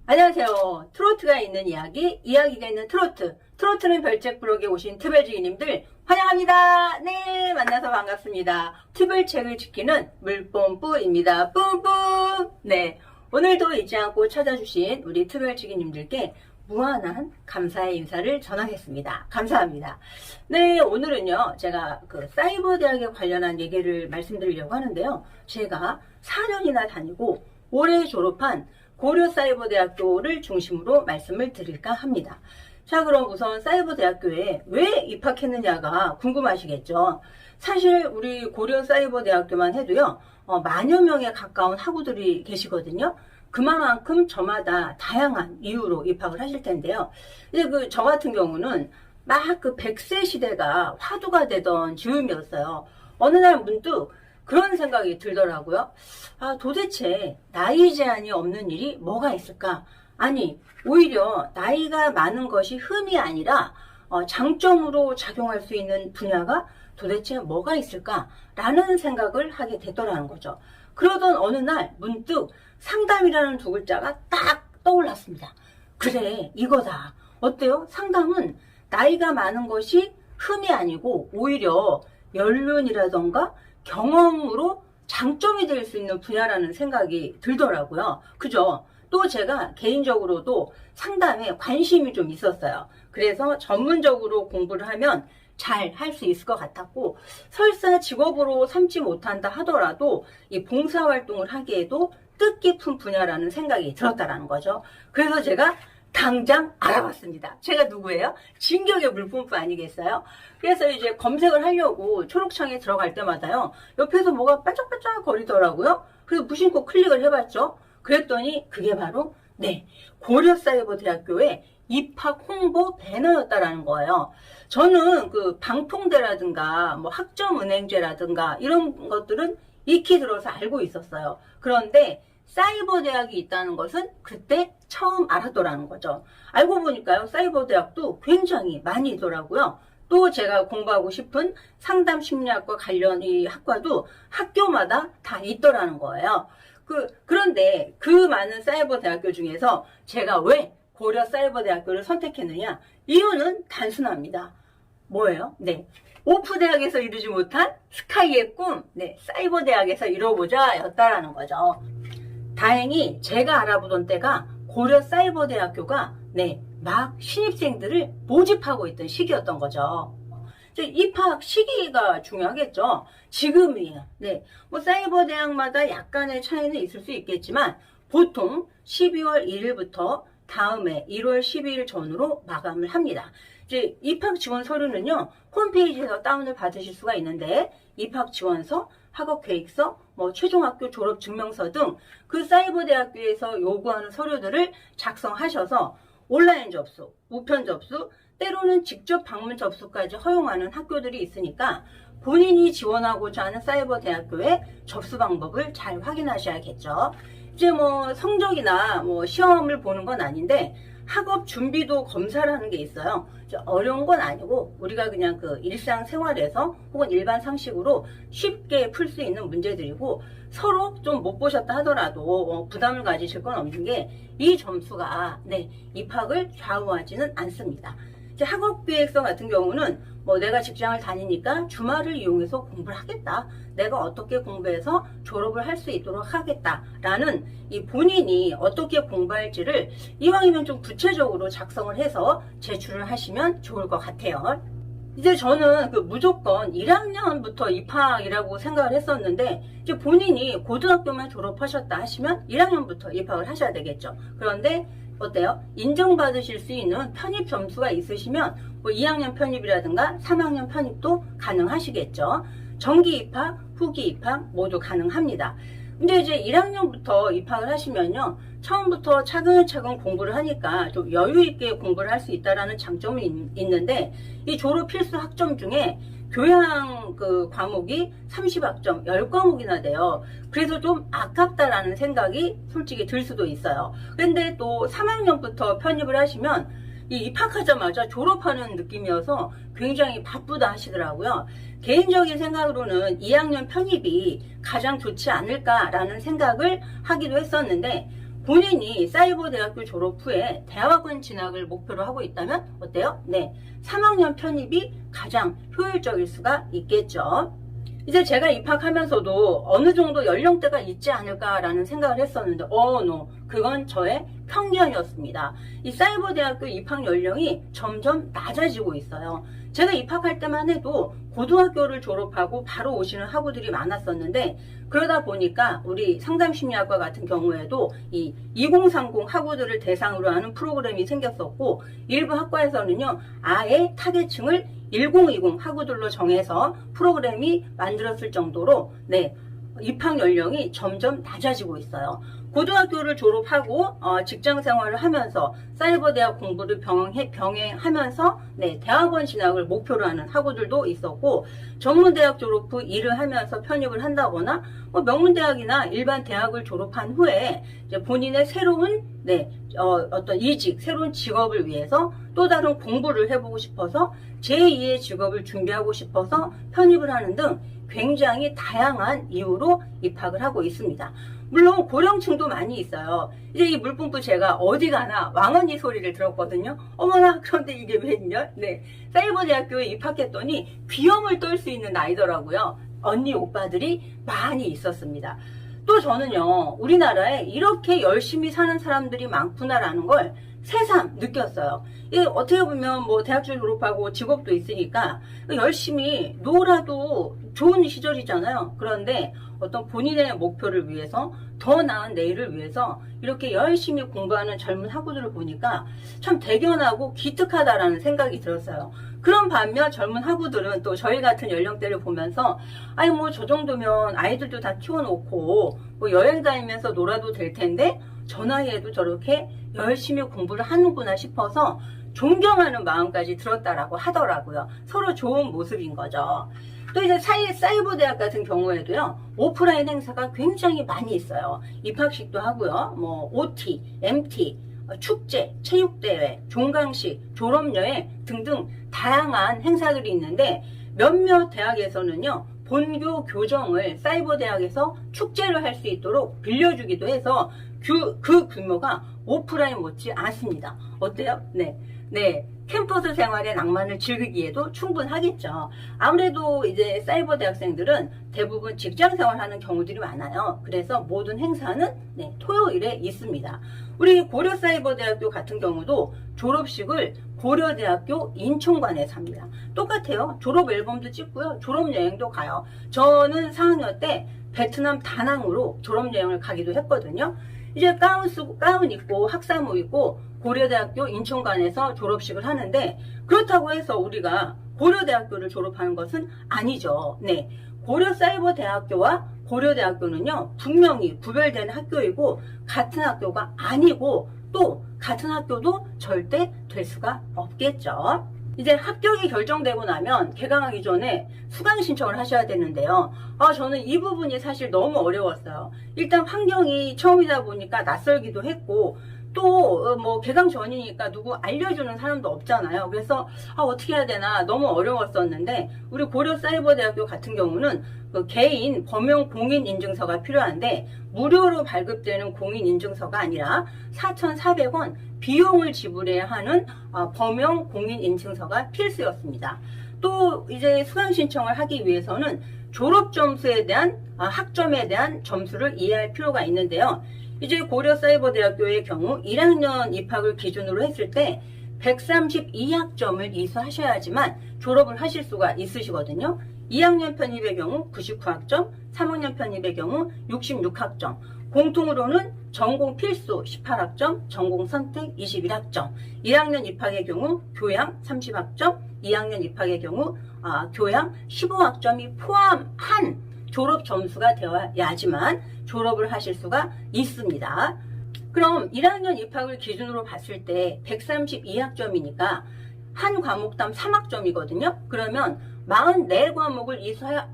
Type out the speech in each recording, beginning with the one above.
안녕하세요. 트로트가 있는 이야기, 이야기가 있는 트로트. 트로트는 별책 블록에 오신 트별주인님들 환영합니다. 네, 만나서 반갑습니다. 트별책을 지키는 물뽐뿌입니다. 뿜뿜! 네, 오늘도 잊지 않고 찾아주신 우리 트별주인님들께 무한한 감사의 인사를 전하겠습니다. 감사합니다. 네, 오늘은요, 제가 그 사이버 대학에 관련한 얘기를 말씀드리려고 하는데요. 제가 4년이나 다니고 올해 졸업한 고려사이버대학교를 중심으로 말씀을 드릴까 합니다. 자, 그럼 우선 사이버대학교에 왜 입학했느냐가 궁금하시겠죠. 사실 우리 고려사이버대학교만 해도요, 만여 명에 가까운 학우들이 계시거든요. 그만큼 저마다 다양한 이유로 입학을 하실 텐데요. 이제 저 같은 경우는 막 그 100세 시대가 화두가 되던 즈음이었어요. 어느 날 문득 그런 생각이 들더라고요. 아, 도대체 나이 제한이 없는 일이 뭐가 있을까? 아니, 오히려 나이가 많은 것이 흠이 아니라 장점으로 작용할 수 있는 분야가 도대체 뭐가 있을까라는 생각을 하게 됐더라는 거죠. 그러던 어느 날 문득 상담이라는 두 글자가 딱 떠올랐습니다. 그래, 이거다. 어때요? 상담은 나이가 많은 것이 흠이 아니고 오히려 연륜이라던가 경험으로 장점이 될 수 있는 분야라는 생각이 들더라고요. 그죠? 또 제가 개인적으로도 상담에 관심이 좀 있었어요. 그래서 전문적으로 공부를 하면 잘 할 수 있을 것 같았고, 설사 직업으로 삼지 못한다 하더라도 이 봉사활동을 하기에도 뜻깊은 분야라는 생각이 들었다라는 거죠. 그래서 제가 당장 알아봤습니다. 제가 누구예요? 진격의 물뽐뿌 아니겠어요? 그래서 이제 검색을 하려고 초록창에 들어갈 때마다요, 옆에서 뭐가 반짝반짝 거리더라고요. 그래서 무심코 클릭을 해봤죠. 그랬더니 그게 바로 고려사이버대학교의 입학 홍보 배너였다라는 거예요. 저는 그 방통대라든가 뭐 학점은행제라든가 이런 것들은 익히 들어서 알고 있었어요. 그런데 사이버대학이 있다는 것은 그때 처음 알았더라는 거죠. 알고 보니까요, 사이버대학도 굉장히 많이 있더라고요. 또 제가 공부하고 싶은 상담심리학과 관련 이 학과도 학교마다 다 있더라는 거예요. 그런데 그 많은 사이버대학교 중에서 제가 왜 고려사이버대학교를 선택했느냐? 이유는 단순합니다. 뭐예요? 오프대학에서 이루지 못한 스카이의 꿈, 사이버대학에서 이뤄보자 였다라는 거죠. 다행히 제가 알아보던 때가 고려사이버대학교가 막 신입생들을 모집하고 있던 시기였던 거죠. 입학 시기가 중요하겠죠. 지금이에요. 뭐 사이버대학마다 약간의 차이는 있을 수 있겠지만 보통 12월 1일부터 다음해 1월 12일 전후로 마감을 합니다. 이제 입학 지원 서류는요, 홈페이지에서 다운을 받으실 수가 있는데, 입학 지원서, 학업 계획서, 뭐 최종학교 졸업 증명서 등 그 사이버대학교에서 요구하는 서류들을 작성하셔서 온라인 접수, 우편 접수, 때로는 직접 방문 접수까지 허용하는 학교들이 있으니까 본인이 지원하고자 하는 사이버대학교의 접수 방법을 잘 확인하셔야겠죠. 이제 뭐 성적이나 뭐 시험을 보는 건 아닌데 학업 준비도 검사라는 게 있어요. 어려운 건 아니고 우리가 그냥 그 일상생활에서 혹은 일반 상식으로 쉽게 풀 수 있는 문제들이고, 서로 좀 못 보셨다 하더라도 부담을 가지실 건 없는 게 이 점수가 입학을 좌우하지는 않습니다. 이제 학업계획서 같은 경우는 뭐 내가 직장을 다니니까 주말을 이용해서 공부를 하겠다, 내가 어떻게 공부해서 졸업을 할 수 있도록 하겠다라는 이 본인이 어떻게 공부할지를 이왕이면 좀 구체적으로 작성을 해서 제출을 하시면 좋을 것 같아요. 이제 저는 무조건 1학년부터 입학이라고 생각을 했었는데, 이제 본인이 고등학교만 졸업하셨다 하시면 1학년부터 입학을 하셔야 되겠죠. 그런데 어때요? 인정받으실 수 있는 편입 점수가 있으시면 뭐 2학년 편입이라든가 3학년 편입도 가능하시겠죠. 정기 입학, 후기 입학 모두 가능합니다. 근데 이제 1학년부터 입학을 하시면요, 처음부터 차근차근 공부를 하니까 좀 여유 있게 공부를 할 수 있다라는 장점이 있는데, 이 졸업 필수 학점 중에 교양 과목이 30학점 10과목이나 돼요. 그래서 좀 아깝다라는 생각이 솔직히 들 수도 있어요. 근데 또 3학년부터 편입을 하시면 이 입학하자마자 졸업하는 느낌이어서 굉장히 바쁘다 하시더라고요. 개인적인 생각으로는 2학년 편입이 가장 좋지 않을까라는 생각을 하기도 했었는데, 본인이 사이버대학교 졸업 후에 대학원 진학을 목표로 하고 있다면 어때요? 네, 3학년 편입이 가장 효율적일 수가 있겠죠. 이제 제가 입학하면서도 어느 정도 연령대가 있지 않을까라는 생각을 했었는데 no, 그건 저의 편견이었습니다. 이 사이버대학교 입학 연령이 점점 낮아지고 있어요. 제가 입학할 때만 해도 고등학교를 졸업하고 바로 오시는 학우들이 많았었는데, 그러다 보니까 우리 상담심리학과 같은 경우에도 이 2030 학우들을 대상으로 하는 프로그램이 생겼었고, 일부 학과에서는요 아예 타겟층을 1020 학우들로 정해서 프로그램이 만들었을 정도로 네, 입학 연령이 점점 낮아지고 있어요. 고등학교를 졸업하고 직장 생활을 하면서 사이버대학 공부를 병행하면서 네, 대학원 진학을 목표로 하는 학우들도 있었고, 전문대학 졸업 후 일을 하면서 편입을 한다거나 명문대학이나 일반 대학을 졸업한 후에 이제 본인의 새로운 네, 어떤 이직, 새로운 직업을 위해서 또 다른 공부를 해보고 싶어서 제2의 직업을 준비하고 싶어서 편입을 하는 등 굉장히 다양한 이유로 입학을 하고 있습니다. 물론 고령층도 많이 있어요. 이제 이 물품부 제가 어디 가나 왕언니 소리를 들었거든요. 어머나, 그런데 이게 웬열? 네, 사이버대학교에 입학했더니 귀염을 떨 수 있는 나이더라고요. 언니 오빠들이 많이 있었습니다. 또 저는요, 우리나라에 이렇게 열심히 사는 사람들이 많구나라는 걸 새삼 느꼈어요. 이게 어떻게 보면 뭐 대학교 졸업하고 직업도 있으니까 열심히 놀아도 좋은 시절이잖아요. 그런데 어떤 본인의 목표를 위해서, 더 나은 내일을 위해서 이렇게 열심히 공부하는 젊은 학우들을 보니까 참 대견하고 기특하다라는 생각이 들었어요. 그런 반면 젊은 학우들은 또 저희 같은 연령대를 보면서 아니 뭐 저 정도면 아이들도 다 키워놓고 뭐 여행 다니면서 놀아도 될 텐데 저 나이에도 저렇게 열심히 공부를 하는구나 싶어서 존경하는 마음까지 들었다라고 하더라고요. 서로 좋은 모습인 거죠. 또 이제 사이버대학 같은 경우에도요, 오프라인 행사가 굉장히 많이 있어요. 입학식도 하고요, 뭐 OT, MT, 축제, 체육대회, 종강식, 졸업여행 등등 다양한 행사들이 있는데, 몇몇 대학에서는요, 본교 교정을 사이버대학에서 축제를 할 수 있도록 빌려주기도 해서 그 규모가 오프라인 못지 않습니다. 어때요? 네. 캠퍼스 생활의 낭만을 즐기기에도 충분하겠죠. 아무래도 이제 사이버 대학생들은 대부분 직장 생활하는 경우들이 많아요. 그래서 모든 행사는 네, 토요일에 있습니다. 우리 고려사이버대학교 같은 경우도 졸업식을 고려대학교 인천관에서 합니다. 똑같아요. 졸업 앨범도 찍고요. 졸업여행도 가요. 저는 4학년 때 베트남 다낭으로 졸업여행을 가기도 했거든요. 이제 가운 입고 학사모 입고 고려대학교 인천관에서 졸업식을 하는데, 그렇다고 해서 우리가 고려대학교를 졸업하는 것은 아니죠. 네, 고려사이버대학교와 고려대학교는요 분명히 구별되는 학교이고 같은 학교가 아니고 또 같은 학교도 절대 될 수가 없겠죠. 이제 합격이 결정되고 나면 개강하기 전에 수강 신청을 하셔야 되는데요. 저는 이 부분이 사실 너무 어려웠어요. 일단 환경이 처음이다 보니까 낯설기도 했고, 또 뭐 개강 전이니까 누구 알려주는 사람도 없잖아요. 그래서 어떻게 해야 되나 너무 어려웠었는데, 우리 고려사이버대학교 같은 경우는 그 개인 범용 공인인증서가 필요한데 무료로 발급되는 공인인증서가 아니라 4,400원 비용을 지불해야 하는 범용 공인인증서가 필수였습니다. 또 이제 수강 신청을 하기 위해서는 졸업 점수에 대한 학점에 대한 점수를 이해할 필요가 있는데요. 이제 고려사이버대학교의 경우 1학년 입학을 기준으로 했을 때 132학점을 이수하셔야지만 졸업을 하실 수가 있으시거든요. 2학년 편입의 경우 99학점, 3학년 편입의 경우 66학점, 공통으로는 전공 필수 18학점, 전공 선택 21학점, 1학년 입학의 경우 교양 30학점, 2학년 입학의 경우 교양 15학점이 포함한 졸업 점수가 되어야지만 졸업을 하실 수가 있습니다. 그럼 1학년 입학을 기준으로 봤을 때 132학점이니까 한 과목당 3학점이거든요. 그러면 44과목을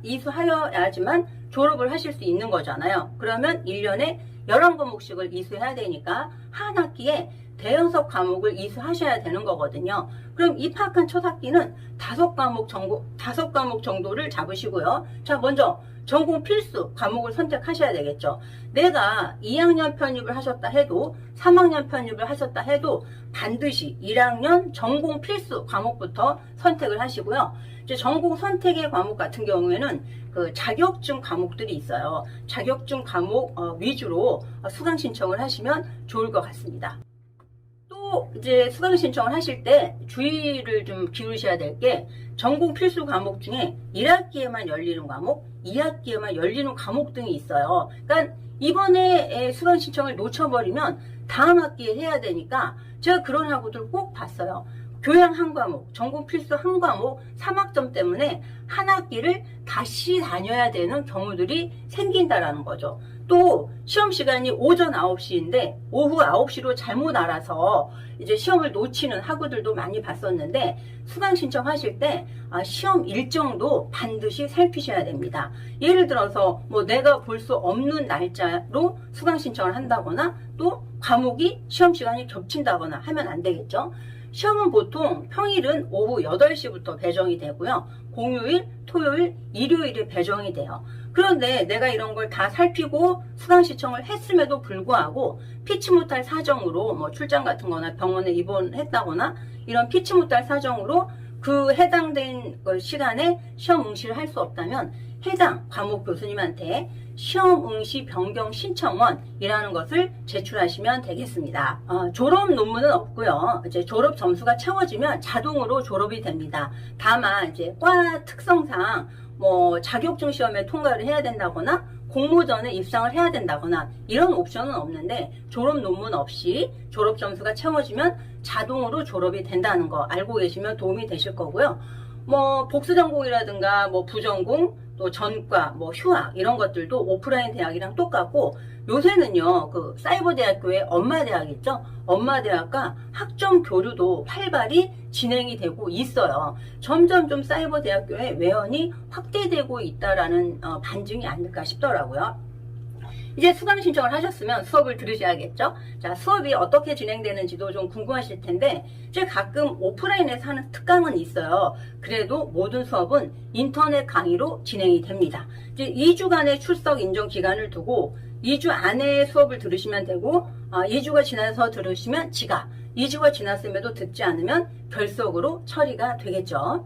이수하여야지만 졸업을 하실 수 있는 거잖아요. 그러면 1년에 11과목씩을 이수해야 되니까 한 학기에 대여섯 과목을 이수하셔야 되는 거거든요. 그럼 입학한 첫 학기는 5과목 정도를 잡으시고요. 자, 먼저 전공 필수 과목을 선택하셔야 되겠죠. 내가 2학년 편입을 하셨다 해도 3학년 편입을 하셨다 해도 반드시 1학년 전공 필수 과목부터 선택을 하시고요. 이제 전공 선택의 과목 같은 경우에는 그 자격증 과목들이 있어요. 자격증 과목 위주로 수강 신청을 하시면 좋을 것 같습니다. 또 이제 수강 신청을 하실 때 주의를 좀 기울이셔야 될 게 전공 필수 과목 중에 1학기에만 열리는 과목, 2학기에만 열리는 과목 등이 있어요. 그러니까 이번에 수강 신청을 놓쳐버리면 다음 학기에 해야 되니까 제가 그런 학우들 꼭 봤어요. 교양 한 과목, 전공 필수 한 과목 3학점 때문에 한 학기를 다시 다녀야 되는 경우들이 생긴다라는 거죠. 또 시험 시간이 오전 9시인데 오후 9시로 잘못 알아서 이제 시험을 놓치는 학우들도 많이 봤었는데 수강 신청하실 때 시험 일정도 반드시 살피셔야 됩니다. 예를 들어서 뭐 내가 볼 수 없는 날짜로 수강 신청을 한다거나 또 과목이 시험 시간이 겹친다거나 하면 안 되겠죠. 시험은 보통 평일은 오후 8시부터 배정이 되고요. 공휴일, 토요일, 일요일에 배정이 돼요. 그런데 내가 이런 걸 다 살피고 수강 신청을 했음에도 불구하고 피치 못할 사정으로 뭐 출장 같은 거나 병원에 입원했다거나 이런 피치 못할 사정으로 그 해당된 시간에 시험 응시를 할 수 없다면 해당 과목 교수님한테 시험 응시 변경 신청원이라는 것을 제출하시면 되겠습니다. 졸업 논문은 없고요. 이제 졸업 점수가 채워지면 자동으로 졸업이 됩니다. 다만 이제 과 특성상 뭐 자격증 시험에 통과를 해야 된다거나 공모전에 입상을 해야 된다거나 이런 옵션은 없는데 졸업 논문 없이 졸업 점수가 채워지면 자동으로 졸업이 된다는 거 알고 계시면 도움이 되실 거고요. 뭐 복수 전공이라든가 뭐 부전공 또 전과 뭐 휴학 이런 것들도 오프라인 대학이랑 똑같고 요새는요 그 사이버 대학교의 엄마 대학 있죠. 엄마 대학과 학점 교류도 활발히 진행이 되고 있어요. 점점 좀 사이버 대학교의 외연이 확대되고 있다라는 반증이 아닐까 싶더라고요. 이제 수강 신청을 하셨으면 수업을 들으셔야겠죠. 자, 수업이 어떻게 진행되는지도 좀 궁금하실 텐데 이제 가끔 오프라인에서 하는 특강은 있어요. 그래도 모든 수업은 인터넷 강의로 진행이 됩니다. 이제 2주간의 출석 인정 기간을 두고 2주 안에 수업을 들으시면 되고 2주가 지나서 들으시면 지각, 2주가 지났음에도 듣지 않으면 결석으로 처리가 되겠죠.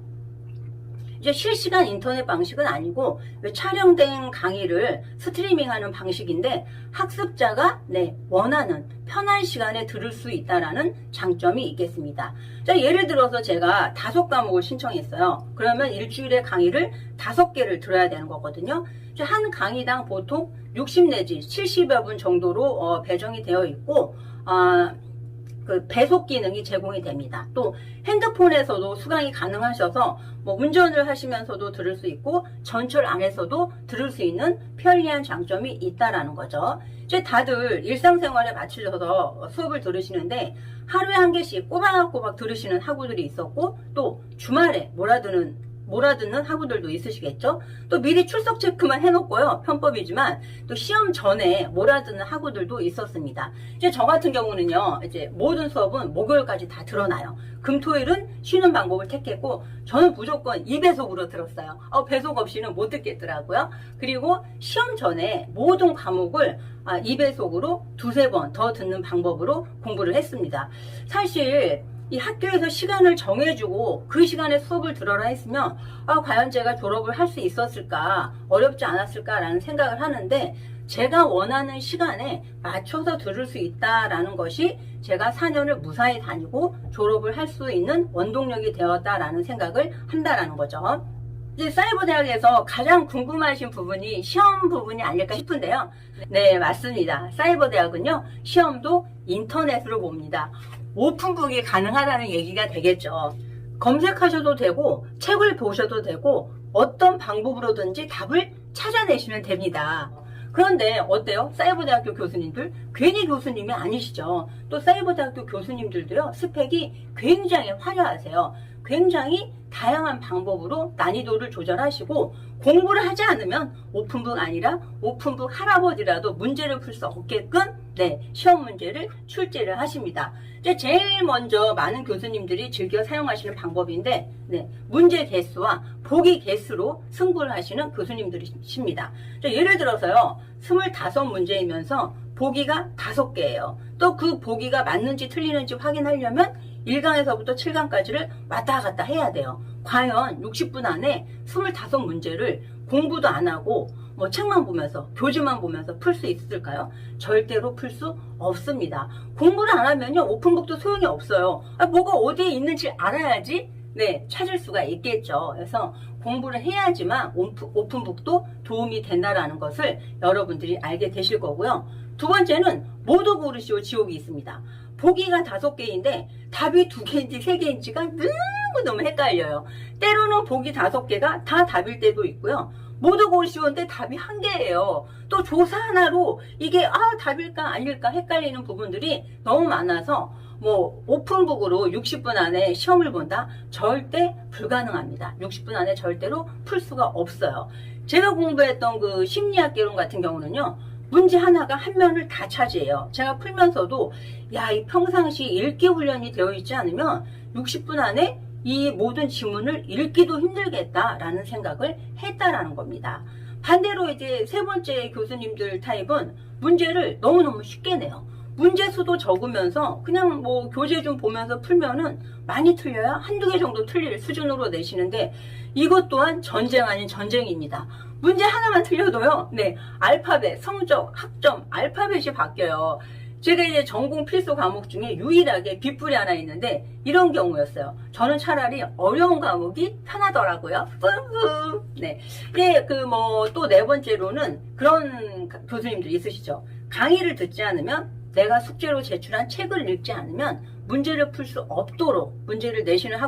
이제 실시간 인터넷 방식은 아니고 촬영된 강의를 스트리밍하는 방식인데 학습자가 원하는 편한 시간에 들을 수 있다라는 장점이 있겠습니다. 자, 예를 들어서 제가 5과목을 신청했어요. 그러면 일주일에 강의를 5개를 들어야 되는 거거든요. 한 강의당 보통 60 내지 70여 분 정도로 배정이 되어 있고 그 배속 기능이 제공이 됩니다. 또 핸드폰에서도 수강이 가능하셔서 뭐 운전을 하시면서도 들을 수 있고 전철 안에서도 들을 수 있는 편리한 장점이 있다라는 거죠. 이제 다들 일상생활에 맞추셔서 수업을 들으시는데 하루에 한 개씩 꼬박꼬박 들으시는 학우들이 있었고 또 주말에 몰아듣는 학우들도 있으시겠죠. 또 미리 출석 체크만 해놓고요. 편법이지만 또 시험 전에 몰아듣는 학우들도 있었습니다. 이제 저 같은 경우는요. 이제 모든 수업은 목요일까지 다 들어놔요. 금, 토일은 쉬는 방법을 택했고 저는 무조건 2배속으로 들었어요. 배속 없이는 못 듣겠더라고요. 그리고 시험 전에 모든 과목을 2배속으로 2-3번 더 듣는 방법으로 공부를 했습니다. 사실 이 학교에서 시간을 정해주고 그 시간에 수업을 들어라 했으면 과연 제가 졸업을 할 수 있었을까 어렵지 않았을까라는 생각을 하는데 제가 원하는 시간에 맞춰서 들을 수 있다라는 것이 제가 4년을 무사히 다니고 졸업을 할 수 있는 원동력이 되었다라는 생각을 한다라는 거죠. 이제 사이버 대학에서 가장 궁금하신 부분이 시험 부분이 아닐까 싶은데요. 네, 맞습니다. 사이버 대학은요 시험도 인터넷으로 봅니다. 오픈북이 가능하다는 얘기가 되겠죠. 검색하셔도 되고 책을 보셔도 되고 어떤 방법으로든지 답을 찾아내시면 됩니다. 그런데 어때요? 사이버대학교 교수님들 괜히 교수님이 아니시죠. 또 사이버대학교 교수님들도요 스펙이 굉장히 화려하세요. 굉장히 다양한 방법으로 난이도를 조절하시고 공부를 하지 않으면 오픈북 아니라 오픈북 할아버지라도 문제를 풀 수 없게끔 시험 문제를 출제를 하십니다. 이제 제일 먼저 많은 교수님들이 즐겨 사용하시는 방법인데 문제 개수와 보기 개수로 승부를 하시는 교수님들이십니다. 예를 들어서요 25문제이면서 보기가 5개예요. 또 그 보기가 맞는지 틀리는지 확인하려면 1강에서부터 7강까지를 왔다 갔다 해야 돼요. 과연 60분 안에 25문제를 공부도 안 하고 뭐 책만 보면서 교재만 보면서 풀 수 있을까요? 절대로 풀 수 없습니다. 공부를 안 하면요 오픈북도 소용이 없어요. 뭐가 어디에 있는지 알아야지 찾을 수가 있겠죠. 그래서 공부를 해야지만 오픈북도 도움이 된다라는 것을 여러분들이 알게 되실 거고요. 두 번째는 모두 고르시오 지옥이 있습니다. 보기가 5개인데 답이 2개인지 3개인지가 너무 헷갈려요. 때로는 보기 5개가 다 답일 때도 있고요. 모두 고르시오인데 답이 1개예요. 또 조사 하나로 이게 답일까 아닐까 헷갈리는 부분들이 너무 많아서 뭐 오픈북으로 60분 안에 시험을 본다? 절대 불가능합니다. 60분 안에 절대로 풀 수가 없어요. 제가 공부했던 그 심리학개론 같은 경우는요. 문제 하나가 한 면을 다 차지해요. 제가 풀면서도 이 평상시 읽기 훈련이 되어 있지 않으면 60분 안에 이 모든 지문을 읽기도 힘들겠다라는 생각을 했다라는 겁니다. 반대로 이제 세 번째 교수님들 타입은 문제를 너무너무 쉽게 내요. 문제 수도 적으면서 그냥 뭐 교재 좀 보면서 풀면은 많이 틀려야 한두 개 정도 틀릴 수준으로 내시는데 이것 또한 전쟁 아닌 전쟁입니다. 문제 하나만 틀려도요, 알파벳, 성적, 학점, 알파벳이 바뀌어요. 제가 이제 전공 필수 과목 중에 유일하게 빗불이 하나 있는데 이런 경우였어요. 저는 차라리 어려운 과목이 편하더라고요. 뿌뿌. 또 네 번째로는 그런 교수님들이 있으시죠. 강의를 듣지 않으면 내가 숙제로 제출한 책을 읽지 않으면 문제를 풀 수 없도록 문제를 내시는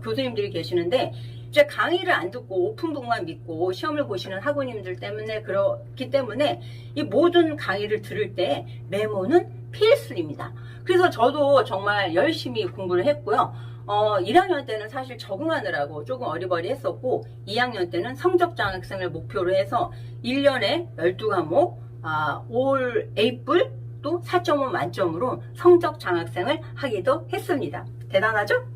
교수님들이 계시는데 이제 강의를 안 듣고 오픈북만 믿고 시험을 보시는 학우님들 때문에 그렇기 때문에 이 모든 강의를 들을 때 메모는 필수입니다. 그래서 저도 정말 열심히 공부를 했고요. 1학년 때는 사실 적응하느라고 조금 어리버리했었고 2학년 때는 성적 장학생을 목표로 해서 1년에 12과목 올 에이플 또 4.5 만점으로 성적 장학생을 하기도 했습니다. 대단하죠?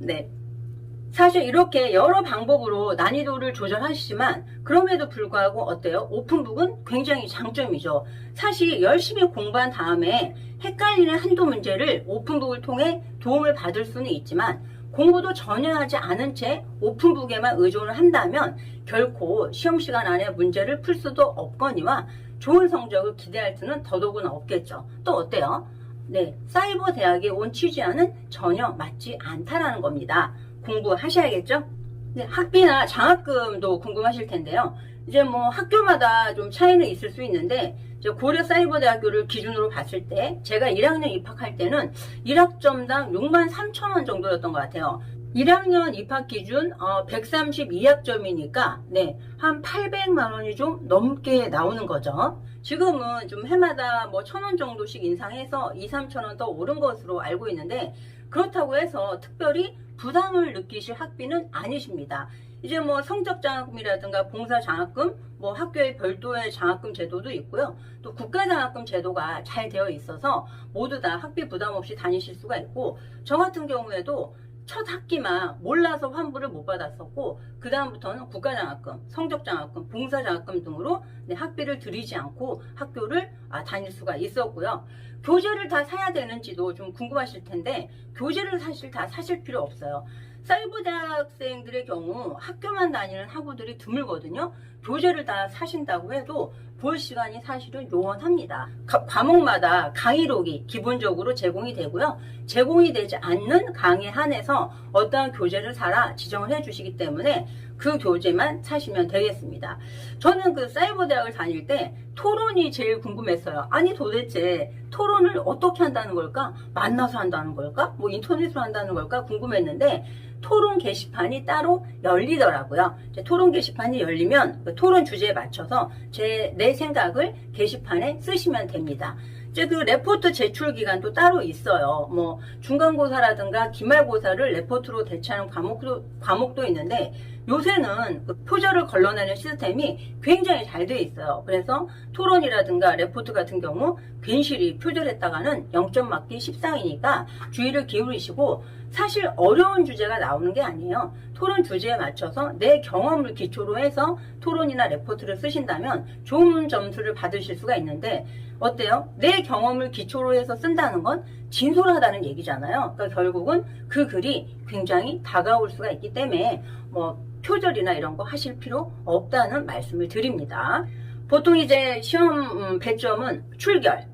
사실 이렇게 여러 방법으로 난이도를 조절하시지만 그럼에도 불구하고 어때요? 오픈북은 굉장히 장점이죠. 사실 열심히 공부한 다음에 헷갈리는 한두 문제를 오픈북을 통해 도움을 받을 수는 있지만 공부도 전혀 하지 않은 채 오픈북에만 의존을 한다면 결코 시험 시간 안에 문제를 풀 수도 없거니와 좋은 성적을 기대할 수는 더더욱은 없겠죠. 또 어때요? 사이버 대학에 온 취지와는 전혀 맞지 않다라는 겁니다. 공부하셔야겠죠? 학비나 장학금도 궁금하실 텐데요. 이제 뭐 학교마다 좀 차이는 있을 수 있는데 고려 사이버대학교를 기준으로 봤을 때 제가 1학년 입학할 때는 1학점당 63,000원 정도였던 것 같아요. 1학년 입학 기준 132학점이니까 한 800만 원이 좀 넘게 나오는 거죠. 지금은 좀 해마다 뭐 1,000원 정도씩 인상해서 2-3,000원 더 오른 것으로 알고 있는데 그렇다고 해서 특별히 부담을 느끼실 학비는 아니십니다. 이제 뭐 성적장학금이라든가 봉사장학금, 뭐 학교의 별도의 장학금 제도도 있고요. 또 국가장학금 제도가 잘 되어 있어서 모두 다 학비 부담 없이 다니실 수가 있고 저 같은 경우에도 첫 학기만 몰라서 환불을 못 받았었고 그 다음부터는 국가장학금, 성적장학금, 봉사장학금 등으로 학비를 들이지 않고 학교를 다닐 수가 있었고요. 교재를 다 사야 되는지도 좀 궁금하실 텐데 교재를 사실 다 사실 필요 없어요. 사이버대학생들의 경우 학교만 다니는 학우들이 드물거든요. 교재를 다 사신다고 해도 볼 시간이 사실은 요원합니다. 과목마다 강의록이 기본적으로 제공이 되고요. 제공이 되지 않는 강의에 한해서 어떠한 교재를 사라 지정을 해주시기 때문에 그 교재만 사시면 되겠습니다. 저는 그 사이버대학을 다닐 때 토론이 제일 궁금했어요. 아니 도대체 토론을 어떻게 한다는 걸까? 만나서 한다는 걸까? 뭐 인터넷으로 한다는 걸까? 궁금했는데 토론 게시판이 따로 열리더라고요. 토론 게시판이 열리면 그 토론 주제에 맞춰서 내 생각을 게시판에 쓰시면 됩니다. 이제 그 레포트 제출 기간도 따로 있어요. 뭐 중간고사라든가 기말고사를 레포트로 대체하는 과목도 있는데 요새는 그 표절을 걸러내는 시스템이 굉장히 잘 돼 있어요. 그래서 토론이라든가 레포트 같은 경우 괜시리 표절했다가는 0점 맞기 십상이니까 주의를 기울이시고, 사실 어려운 주제가 나오는 게 아니에요. 토론 주제에 맞춰서 내 경험을 기초로 해서 토론이나 레포트를 쓰신다면 좋은 점수를 받으실 수가 있는데, 어때요? 내 경험을 기초로 해서 쓴다는 건 진솔하다는 얘기잖아요. 그러니까 결국은 그 글이 굉장히 다가올 수가 있기 때문에 뭐 표절이나 이런 거 하실 필요 없다는 말씀을 드립니다. 보통 이제 시험 배점은 출결,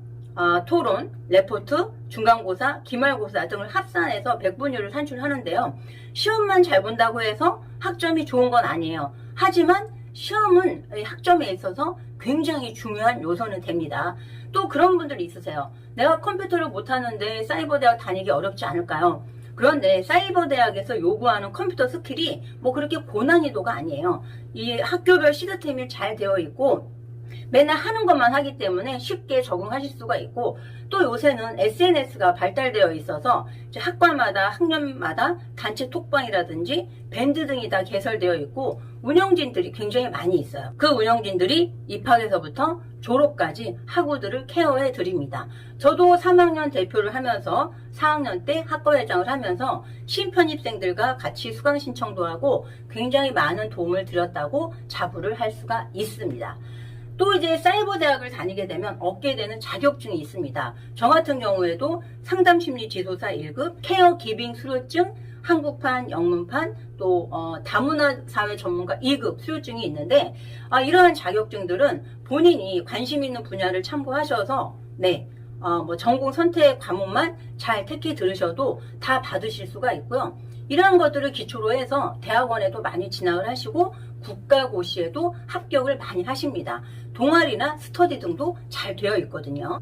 토론, 레포트, 중간고사, 기말고사 등을 합산해서 100분율을 산출하는데요. 시험만 잘 본다고 해서 학점이 좋은 건 아니에요. 하지만 시험은 학점에 있어서 굉장히 중요한 요소는 됩니다. 또 그런 분들이 있으세요. 내가 컴퓨터를 못하는데 사이버대학 다니기 어렵지 않을까요? 그런데 사이버대학에서 요구하는 컴퓨터 스킬이 뭐 그렇게 고난이도가 아니에요. 이 학교별 시스템이 잘 되어 있고 맨날 하는 것만 하기 때문에 쉽게 적응하실 수가 있고, 또 요새는 SNS가 발달되어 있어서 이제 학과마다 학년마다 단체 톡방이라든지 밴드 등이 다 개설되어 있고 운영진들이 굉장히 많이 있어요. 그 운영진들이 입학에서부터 졸업까지 학우들을 케어해 드립니다. 저도 3학년 대표를 하면서 4학년 때 학과회장을 하면서 신편입생들과 같이 수강 신청도 하고 굉장히 많은 도움을 드렸다고 자부를 할 수가 있습니다. 또 이제 사이버대학을 다니게 되면 얻게 되는 자격증이 있습니다. 저 같은 경우에도 상담심리지도사 1급, 케어기빙 수료증, 한국판, 영문판, 또 다문화 사회 전문가 2급 수료증이 있는데, 이러한 자격증들은 본인이 관심 있는 분야를 참고하셔서 뭐 전공 선택 과목만 잘 택해 들으셔도 다 받으실 수가 있고요. 이러한 것들을 기초로 해서 대학원에도 많이 진학을 하시고 국가고시에도 합격을 많이 하십니다. 동아리나 스터디 등도 잘 되어 있거든요.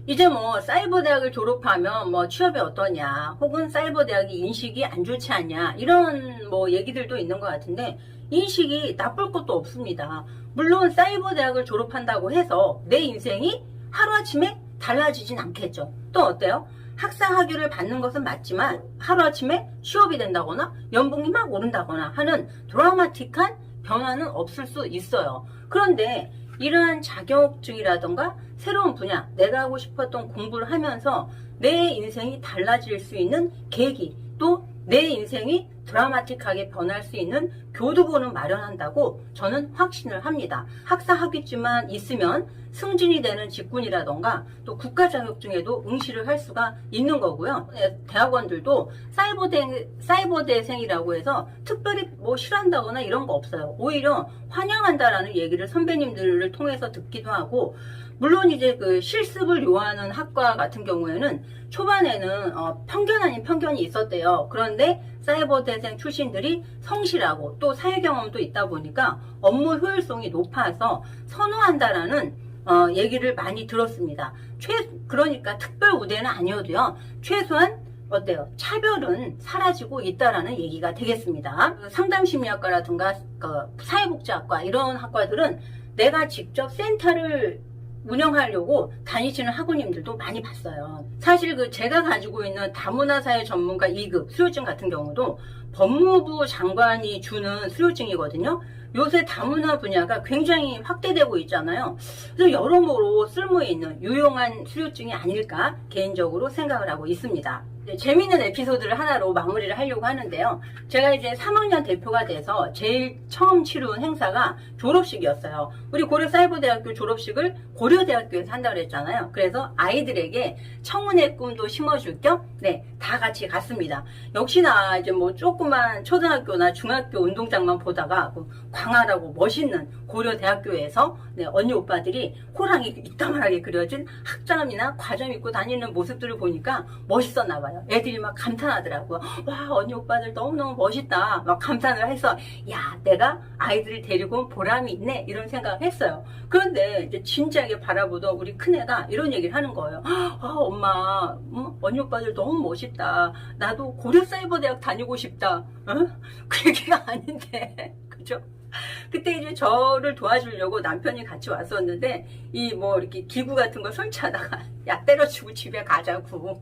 이제 뭐 사이버대학을 졸업하면 뭐 취업이 어떠냐, 혹은 사이버대학이 인식이 안 좋지 않냐, 이런 뭐 얘기들도 있는 것 같은데 인식이 나쁠 것도 없습니다. 물론 사이버대학을 졸업한다고 해서 내 인생이 하루아침에 달라지진 않겠죠. 또 어때요? 학사 학위를 받는 것은 맞지만 하루아침에 취업이 된다거나 연봉이 막 오른다거나 하는 드라마틱한 변화는 없을 수 있어요. 그런데 이러한 자격증이라던가 새로운 분야, 내가 하고 싶었던 공부를 하면서 내 인생이 달라질 수 있는 계기, 또 내 인생이 드라마틱하게 변할 수 있는 교두보는 마련한다고 저는 확신을 합니다. 학사 학위증만 있으면 승진이 되는 직군이라던가 또 국가 자격증에도 응시를 할 수가 있는 거고요. 대학원들도 사이버대생이라고 해서 특별히 뭐 싫어한다거나 이런 거 없어요. 오히려 환영한다라는 얘기를 선배님들을 통해서 듣기도 하고, 물론 이제 그 실습을 요하는 학과 같은 경우에는 초반에는 편견 아닌 편견이 있었대요. 그런데 사이버대생 출신들이 성실하고 또 사회경험도 있다 보니까 업무 효율성이 높아서 선호한다라는 얘기를 많이 들었습니다. 그러니까 특별 우대는 아니어도요, 최소한 어때요? 차별은 사라지고 있다라는 얘기가 되겠습니다. 상담심리학과라든가 사회복지학과 이런 학과들은 내가 직접 센터를 운영하려고 다니시는 학우님들도 많이 봤어요. 사실 제가 가지고 있는 다문화사회 전문가 2급 수료증 같은 경우도 법무부 장관이 주는 수료증이거든요. 요새 다문화 분야가 굉장히 확대되고 있잖아요. 그래서 여러모로 쓸모 있는 유용한 수료증이 아닐까 개인적으로 생각을 하고 있습니다. 재미있는 에피소드를 하나로 마무리를 하려고 하는데요. 제가 이제 3학년 대표가 돼서 제일 처음 치룬 행사가 졸업식이었어요. 우리 고려사이버대학교 졸업식을 고려대학교에서 한다고 그랬잖아요. 그래서 아이들에게 청운의 꿈도 심어줄 겸 다 같이 갔습니다. 역시나 이제 뭐 조그만 초등학교나 중학교 운동장만 보다가 광활하고 멋있는 고려대학교에서 언니 오빠들이 호랑이 이따만하게 그려진 학점이나 과점 입고 다니는 모습들을 보니까 멋있었나 봐요. 애들이 막 감탄하더라고요. 와, 언니 오빠들 너무너무 멋있다. 막 감탄을 해서 야, 내가 아이들을 데리고 온 보람이 있네, 이런 생각을 했어요. 그런데 이제 진지하게 바라보던 우리 큰애가 이런 얘기를 하는 거예요. 엄마, 언니 오빠들 너무 멋있다. 나도 고려사이버대학 다니고 싶다. 그 얘기가 아닌데 그죠? 그때 이제 저를 도와주려고 남편이 같이 왔었는데, 이 뭐 이렇게 기구 같은 거 설치하다가, 야, 때려치고 집에 가자고.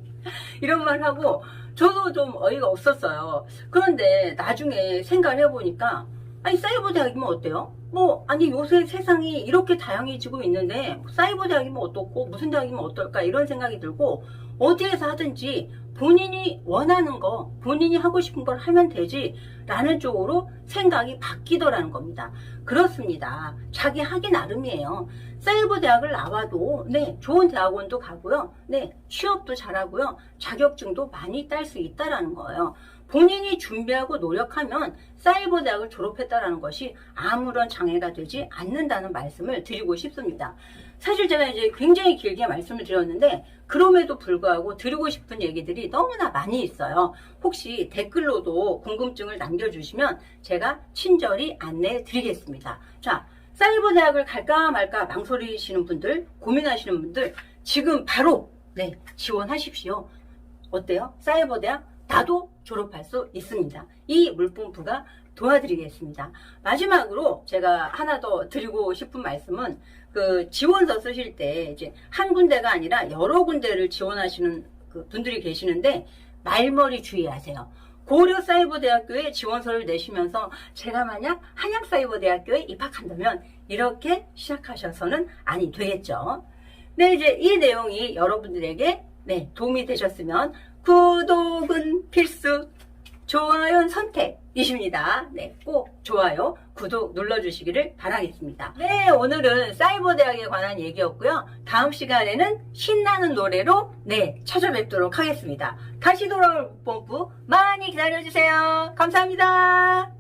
이런 말 하고, 저도 좀 어이가 없었어요. 그런데 나중에 생각을 해보니까, 아니, 사이버 대학이면 어때요? 뭐, 아니, 요새 세상이 이렇게 다양해지고 있는데, 사이버 대학이면 어떻고, 무슨 대학이면 어떨까, 이런 생각이 들고, 어디에서 하든지 본인이 원하는 거, 본인이 하고 싶은 걸 하면 되지, 라는 쪽으로 생각이 바뀌더라는 겁니다. 그렇습니다. 자기 하기 나름이에요. 사이버 대학을 나와도, 네, 좋은 대학원도 가고요. 네, 취업도 잘하고요. 자격증도 많이 딸 수 있다라는 거예요. 본인이 준비하고 노력하면 사이버 대학을 졸업했다라는 것이 아무런 장애가 되지 않는다는 말씀을 드리고 싶습니다. 사실 제가 이제 굉장히 길게 말씀을 드렸는데, 그럼에도 불구하고 드리고 싶은 얘기들이 너무나 많이 있어요. 혹시 댓글로도 궁금증을 남겨주시면 제가 친절히 안내해 드리겠습니다. 자, 사이버 대학을 갈까 말까 망설이시는 분들, 고민하시는 분들, 지금 바로, 네, 지원하십시오. 어때요? 사이버 대학 나도 졸업할 수 있습니다. 이 물품부가 도와드리겠습니다. 마지막으로 제가 하나 더 드리고 싶은 말씀은, 그 지원서 쓰실 때 이제 한 군데가 아니라 여러 군데를 지원하시는 그 분들이 계시는데, 말머리 주의하세요. 고려사이버대학교에 지원서를 내시면서 제가 만약 한양사이버대학교에 입학한다면 이렇게 시작하셔서는 아니 되겠죠. 네, 이제 이 내용이 여러분들에게, 네, 도움이 되셨으면 구독은 필수, 좋아요는 선택이십니다. 네, 꼭 좋아요, 구독 눌러주시기를 바라겠습니다. 네, 오늘은 사이버대학에 관한 얘기였고요. 다음 시간에는 신나는 노래로, 네, 찾아뵙도록 하겠습니다. 다시 돌아올 뽐뿌 많이 기다려주세요. 감사합니다.